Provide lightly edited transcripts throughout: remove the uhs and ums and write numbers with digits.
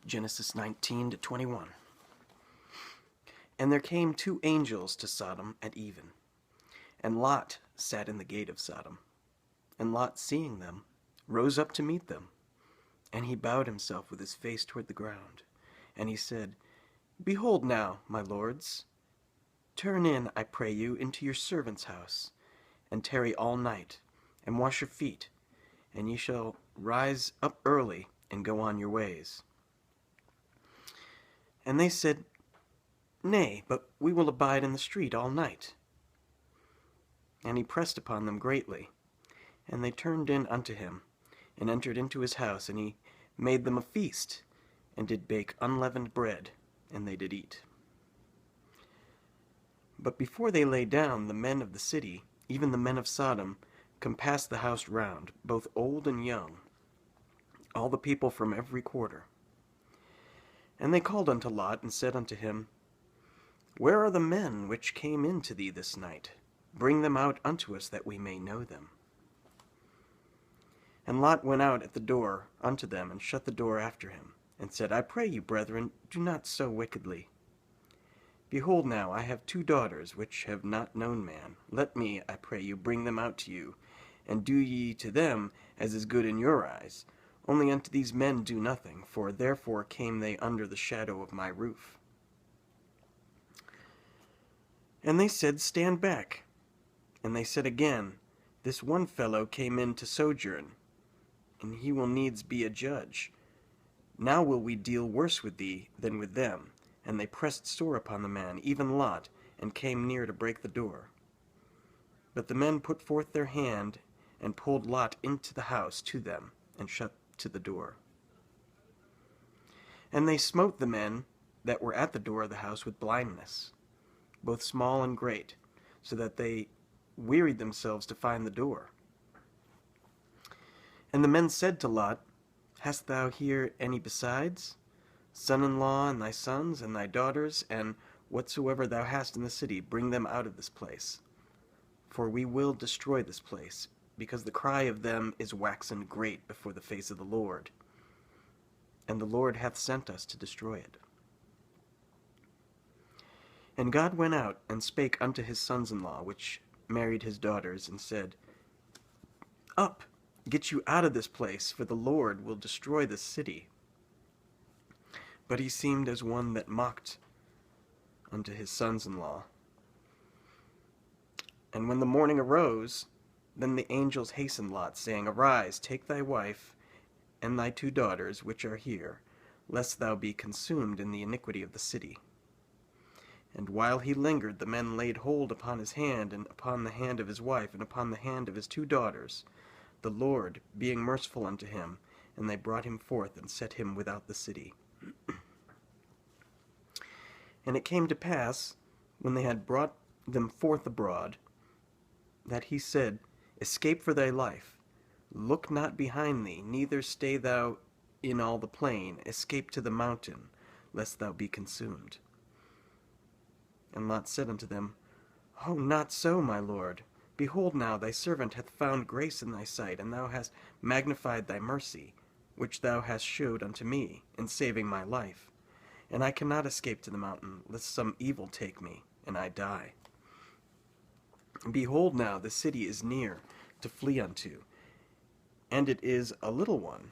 Genesis 19 to 21. And there came 2 angels to Sodom at even, and Lot sat in the gate of Sodom. And Lot, seeing them, rose up to meet them. And he bowed himself with his face toward the ground. And he said, Behold now, my lords, turn in, I pray you, into your servant's house, and tarry all night, and wash your feet, and ye shall rise up early, and go on your ways. And they said, Nay, but we will abide in the street all night. And he pressed upon them greatly. And they turned in unto him, and entered into his house, and he made them a feast, and did bake unleavened bread, and they did eat. But before they lay down, the men of the city, even the men of Sodom, compassed the house round, both old and young, all the people from every quarter. And they called unto Lot, and said unto him, Where are the men which came in to thee this night? Bring them out unto us, that we may know them. And Lot went out at the door unto them, and shut the door after him, and said, I pray you, brethren, do not so wickedly. Behold now, I have 2 daughters, which have not known man. Let me, I pray you, bring them out to you, and do ye to them as is good in your eyes. Only unto these men do nothing, for therefore came they under the shadow of my roof. And they said, Stand back. And they said again, This one fellow came in to sojourn, and he will needs be a judge. Now will we deal worse with thee than with them. And they pressed sore upon the man, even Lot, and came near to break the door. But the men put forth their hand, and pulled Lot into the house to them, and shut to the door. And they smote the men that were at the door of the house with blindness, both small and great, so that they wearied themselves to find the door. And the men said to Lot, Hast thou here any besides? Son-in-law, and thy sons, and thy daughters, and whatsoever thou hast in the city, bring them out of this place. For we will destroy this place, because the cry of them is waxen great before the face of the Lord. And the Lord hath sent us to destroy it. And God went out, and spake unto his sons-in-law, which married his daughters, and said, Up, get you out of this place, for the Lord will destroy this city. But he seemed as one that mocked unto his sons-in-law. And when the morning arose, then the angels hastened Lot, saying, Arise, take thy wife, and thy 2 daughters, which are here, lest thou be consumed in the iniquity of the city. And while he lingered, the men laid hold upon his hand, and upon the hand of his wife, and upon the hand of his 2 daughters, the Lord being merciful unto him, and they brought him forth, and set him without the city. And it came to pass, when they had brought them forth abroad, that he said, Escape for thy life. Look not behind thee, neither stay thou in all the plain. Escape to the mountain, lest thou be consumed. And Lot said unto them, Oh, not so, my lord. Behold now, thy servant hath found grace in thy sight, and thou hast magnified thy mercy, which thou hast showed unto me, in saving my life. And I cannot escape to the mountain, lest some evil take me, and I die. Behold now, the city is near to flee unto, and it is a little one.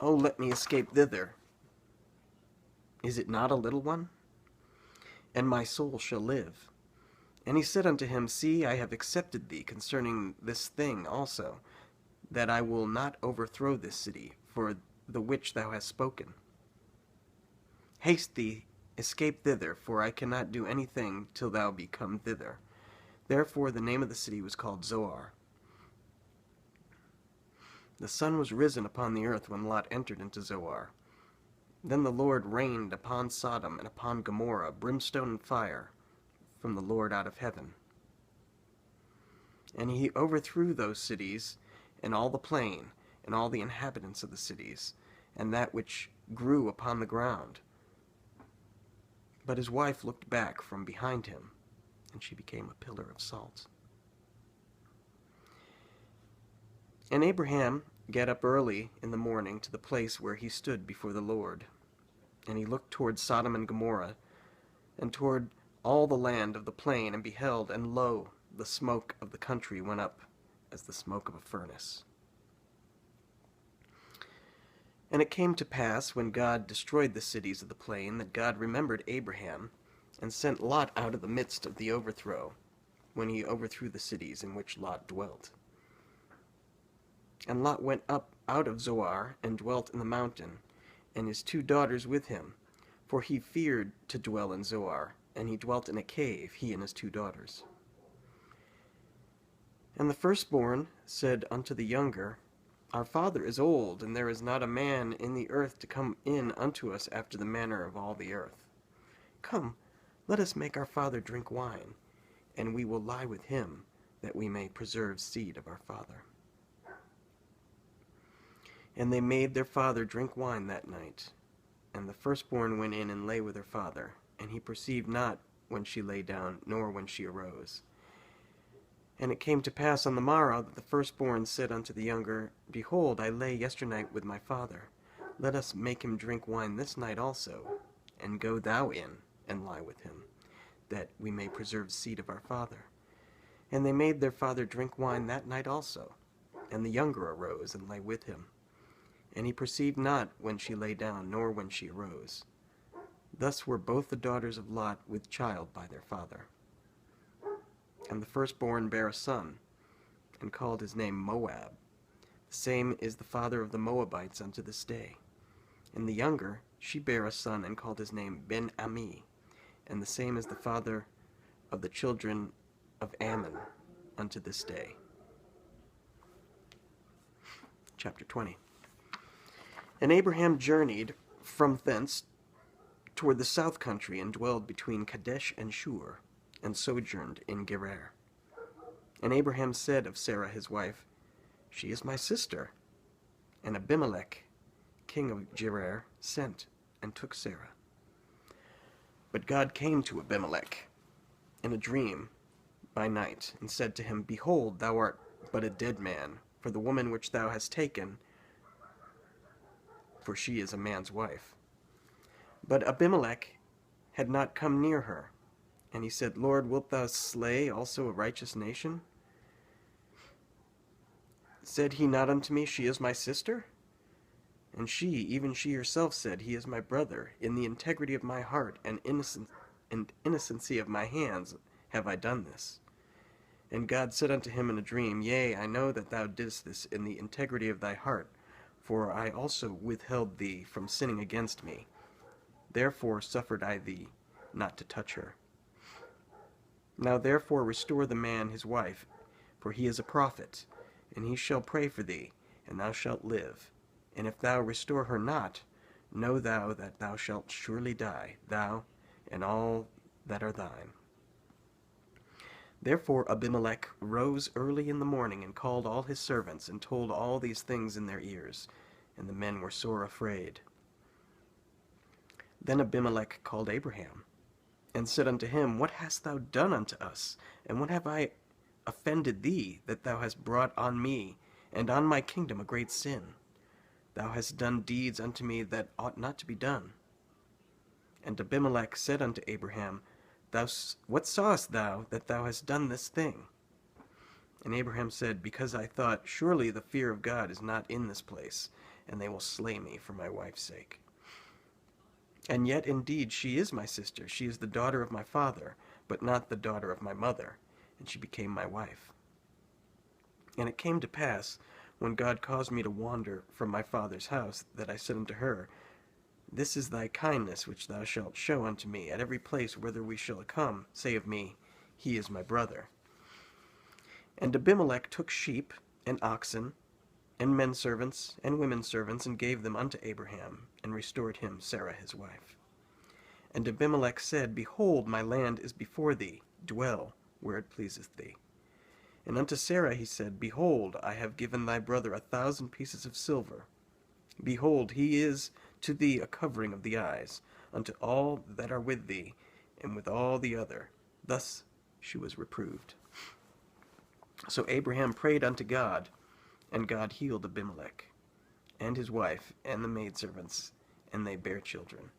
Oh, let me escape thither. Is it not a little one? And my soul shall live. And he said unto him, See, I have accepted thee concerning this thing also, that I will not overthrow this city, for the which thou hast spoken. Haste thee, escape thither, for I cannot do anything till thou be come thither. Therefore the name of the city was called Zoar. The sun was risen upon the earth when Lot entered into Zoar. Then the Lord rained upon Sodom and upon Gomorrah brimstone and fire from the Lord out of heaven. And he overthrew those cities, and all the plain, and all the inhabitants of the cities, and that which grew upon the ground. But his wife looked back from behind him, and she became a pillar of salt. And Abraham got up early in the morning to the place where he stood before the Lord, And he looked toward Sodom and Gomorrah, and toward all the land of the plain, and beheld, and lo, the smoke of the country went up as the smoke of a furnace. And it came to pass, when God destroyed the cities of the plain, that God remembered Abraham, and sent Lot out of the midst of the overthrow, when he overthrew the cities in which Lot dwelt. And Lot went up out of Zoar, and dwelt in the mountain, and his 2 daughters with him, for he feared to dwell in Zoar, and he dwelt in a cave, he and his 2 daughters. And the firstborn said unto the younger, Our father is old, and there is not a man in the earth to come in unto us after the manner of all the earth. Come, let us make our father drink wine, and we will lie with him, that we may preserve seed of our father. And they made their father drink wine that night. And the firstborn went in and lay with her father, and he perceived not when she lay down, nor when she arose. And it came to pass on the morrow that the firstborn said unto the younger, Behold, I lay yesternight with my father. Let us make him drink wine this night also, and go thou in, and lie with him, that we may preserve seed of our father. And they made their father drink wine that night also. And the younger arose, and lay with him. And he perceived not when she lay down, nor when she arose. Thus were both the daughters of Lot with child by their father. And the firstborn bare a son, and called his name Moab. The same is the father of the Moabites unto this day. And the younger, she bare a son, and called his name Ben-Ami. And the same is the father of the children of Ammon unto this day. Chapter 20. And Abraham journeyed from thence toward the south country, and dwelled between Kadesh and Shur, and sojourned in Gerar. And Abraham said of Sarah his wife, She is my sister. And Abimelech, king of Gerar, sent and took Sarah. But God came to Abimelech in a dream by night, and said to him, Behold, thou art but a dead man, for the woman which thou hast taken, for she is a man's wife. But Abimelech had not come near her. And he said, Lord, wilt thou slay also a righteous nation? Said he not unto me, She is my sister? And she, even she herself, said, He is my brother. In the integrity of my heart and innocency of my hands have I done this. And God said unto him in a dream, Yea, I know that thou didst this in the integrity of thy heart, for I also withheld thee from sinning against me. Therefore suffered I thee not to touch her. Now therefore restore the man his wife, for he is a prophet, and he shall pray for thee, and thou shalt live. And if thou restore her not, know thou that thou shalt surely die, thou and all that are thine. Therefore Abimelech rose early in the morning, and called all his servants, and told all these things in their ears, and the men were sore afraid. Then Abimelech called Abraham, and said unto him, What hast thou done unto us? And what have I offended thee, that thou hast brought on me and on my kingdom a great sin? Thou hast done deeds unto me that ought not to be done. And Abimelech said unto Abraham, What sawest thou that thou hast done this thing? And Abraham said, Because I thought, Surely the fear of God is not in this place, and they will slay me for my wife's sake. And yet indeed she is my sister, she is the daughter of my father, but not the daughter of my mother, and she became my wife. And it came to pass, when God caused me to wander from my father's house, that I said unto her, This is thy kindness which thou shalt show unto me. At every place whither we shall come, say of me, He is my brother. And Abimelech took sheep and oxen, and men servants and women servants, and gave them unto Abraham, and restored him Sarah his wife. And Abimelech said, Behold, my land is before thee, dwell where it pleaseth thee. And unto Sarah he said, Behold, I have given thy brother 1,000 pieces of silver. Behold, he is to thee a covering of the eyes, unto all that are with thee, and with all the other. Thus she was reproved. So Abraham prayed unto God, and God healed Abimelech, and his wife, and the maidservants, and they bare children.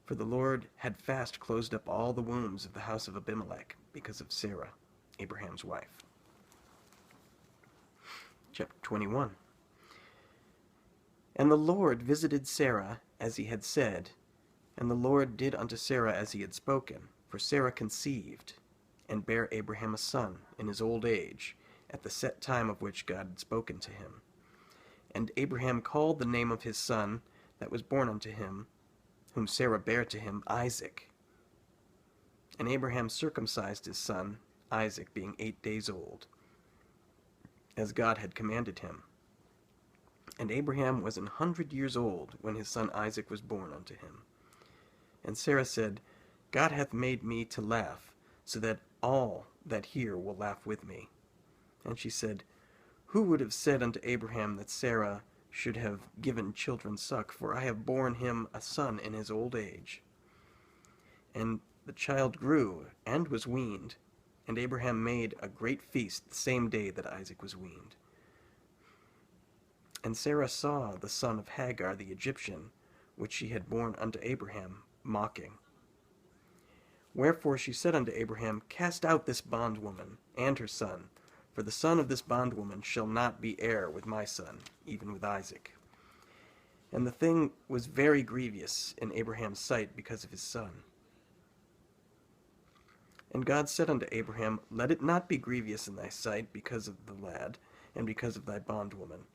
For the Lord had fast closed up all the wombs of the house of Abimelech because of Sarah, Abraham's wife. Chapter 21. And the Lord visited Sarah as he had said, and the Lord did unto Sarah as he had spoken, for Sarah conceived, and bare Abraham a son in his old age, at the set time of which God had spoken to him. And Abraham called the name of his son that was born unto him, whom Sarah bare to him, Isaac. And Abraham circumcised his son, Isaac, being 8 days old, as God had commanded him. And Abraham was 100 years old when his son Isaac was born unto him. And Sarah said, God hath made me to laugh, so that all that hear will laugh with me. And she said, Who would have said unto Abraham that Sarah should have given children suck? For I have borne him a son in his old age. And the child grew, and was weaned, and Abraham made a great feast the same day that Isaac was weaned. And Sarah saw the son of Hagar the Egyptian, which she had borne unto Abraham, mocking. Wherefore she said unto Abraham, Cast out this bondwoman and her son, for the son of this bondwoman shall not be heir with my son, even with Isaac. And the thing was very grievous in Abraham's sight because of his son. And God said unto Abraham, Let it not be grievous in thy sight because of the lad, and because of thy bondwoman.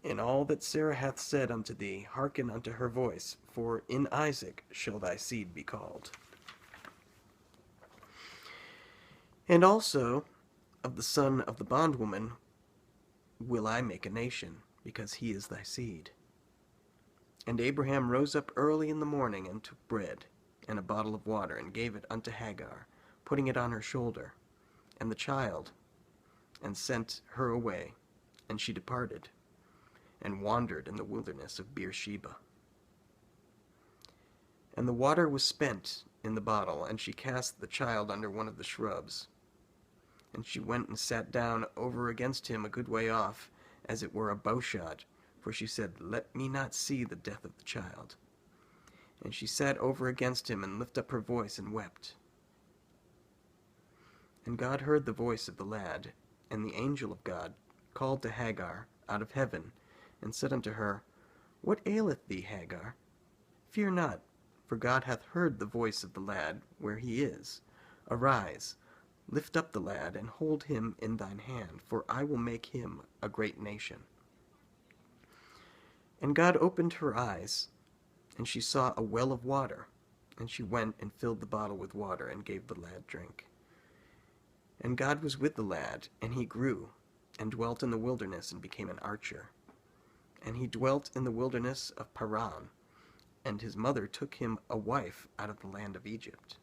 In all that Sarah hath said unto thee, hearken unto her voice, for in Isaac shall thy seed be called. And also of the son of the bondwoman will I make a nation, because he is thy seed. And Abraham rose up early in the morning, and took bread, and a bottle of water, and gave it unto Hagar, putting it on her shoulder, and the child, and sent her away. And she departed, and wandered in the wilderness of Beersheba. And the water was spent in the bottle, and she cast the child under one of the shrubs. And she went and sat down over against him a good way off, as it were a bowshot, for she said, Let me not see the death of the child. And she sat over against him, and lifted up her voice, and wept. And God heard the voice of the lad, and the angel of God called to Hagar out of heaven, and said unto her, What aileth thee, Hagar? Fear not, for God hath heard the voice of the lad where he is. Arise, lift up the lad, and hold him in thine hand, for I will make him a great nation. And God opened her eyes, and she saw a well of water, and she went and filled the bottle with water, and gave the lad drink. And God was with the lad, and he grew, and dwelt in the wilderness, and became an archer. And he dwelt in the wilderness of Paran, and his mother took him a wife out of the land of Egypt.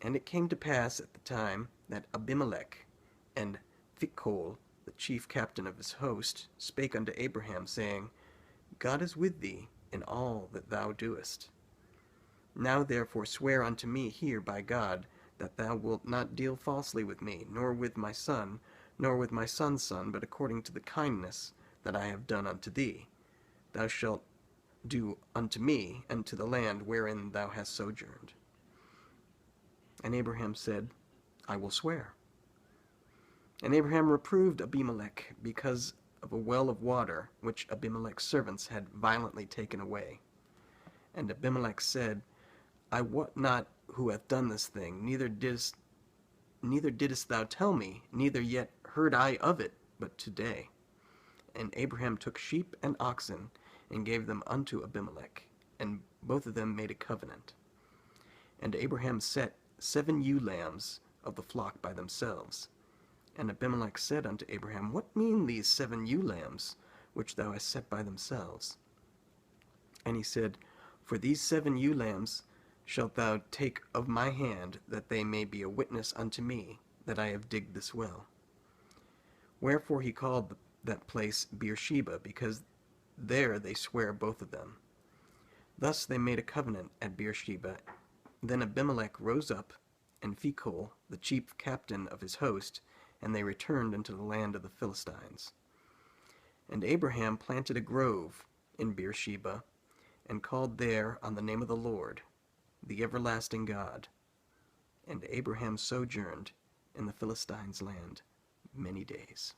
And it came to pass at the time that Abimelech and Phicol, the chief captain of his host, spake unto Abraham, saying, God is with thee in all that thou doest. Now therefore swear unto me here by God, that thou wilt not deal falsely with me, nor with my son, nor with my son's son, but according to the kindness that I have done unto thee, thou shalt do unto me and to the land wherein thou hast sojourned. And Abraham said, I will swear. And Abraham reproved Abimelech because of a well of water which Abimelech's servants had violently taken away. And Abimelech said, I wot not who hath done this thing, neither didst thou tell me, neither yet heard I of it, but today. And Abraham took sheep and oxen, and gave them unto Abimelech, and both of them made a covenant. And Abraham set 7 ewe lambs of the flock by themselves. And Abimelech said unto Abraham, What mean these 7 ewe lambs, which thou hast set by themselves? And he said, For these 7 ewe lambs shalt thou take of my hand, that they may be a witness unto me, that I have digged this well. Wherefore he called that place Beersheba, because there they sware both of them. Thus they made a covenant at Beersheba. Then Abimelech rose up, and Phicol, the chief captain of his host, and they returned into the land of the Philistines. And Abraham planted a grove in Beersheba, and called there on the name of the Lord, the everlasting God. And Abraham sojourned in the Philistines' land many days.